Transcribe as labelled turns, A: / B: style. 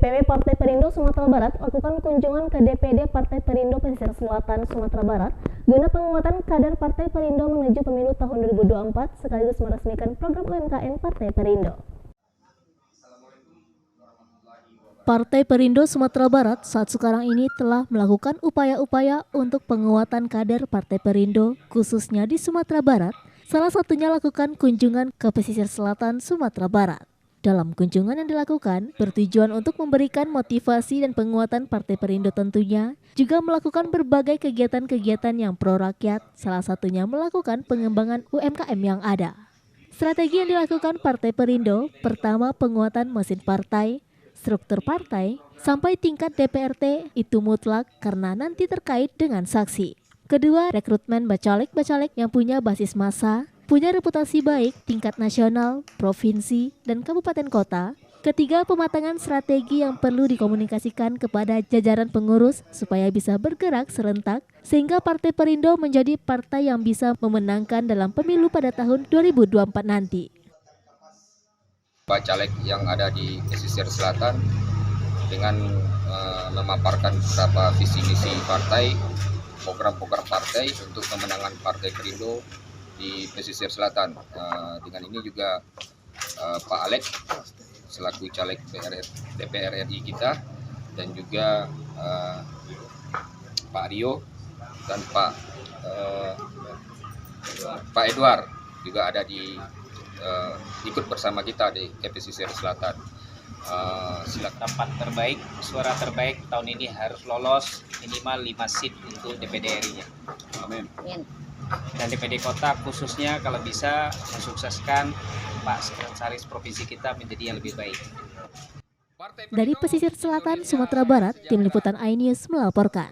A: DPW Partai Perindo Sumatera Barat lakukan kunjungan ke DPD Partai Perindo Pesisir Selatan Sumatera Barat guna penguatan kader Partai Perindo menuju pemilu tahun 2024 sekaligus meresmikan program UMKM Partai Perindo. Partai Perindo Sumatera Barat saat sekarang ini telah melakukan upaya-upaya untuk penguatan kader Partai Perindo khususnya di Sumatera Barat, salah satunya lakukan kunjungan ke pesisir selatan Sumatera Barat. Dalam kunjungan yang dilakukan, bertujuan untuk memberikan motivasi dan penguatan Partai Perindo tentunya, juga melakukan berbagai kegiatan-kegiatan yang pro rakyat, salah satunya melakukan pengembangan UMKM yang ada. Strategi yang dilakukan Partai Perindo, pertama penguatan mesin partai, struktur partai, sampai tingkat DPRT itu mutlak karena nanti terkait dengan saksi. Kedua, rekrutmen bacalek-bacalek yang punya basis massa, punya reputasi baik tingkat nasional, provinsi, dan kabupaten kota. Ketiga, pematangan strategi yang perlu dikomunikasikan kepada jajaran pengurus supaya bisa bergerak serentak, sehingga Partai Perindo menjadi partai yang bisa memenangkan dalam pemilu pada tahun 2024 nanti.
B: Bacalek yang ada di pesisir selatan dengan memaparkan beberapa visi misi partai, program-program partai untuk kemenangan Partai Perindo di pesisir selatan. Dengan ini juga Pak Alek selaku caleg DPR RI kita dan juga Pak Rio dan Pak Edward juga ada di ikut bersama kita di pesisir selatan.
C: Tempat terbaik, suara terbaik tahun ini harus lolos minimal 5 seat untuk DPD RI-nya.
B: Amin.
C: Dan DPD kota khususnya kalau bisa mensukseskan Pak Sekretaris Provinsi kita menjadi yang lebih baik.
A: Dari pesisir selatan Sumatera Barat, Tim Liputan iNews melaporkan.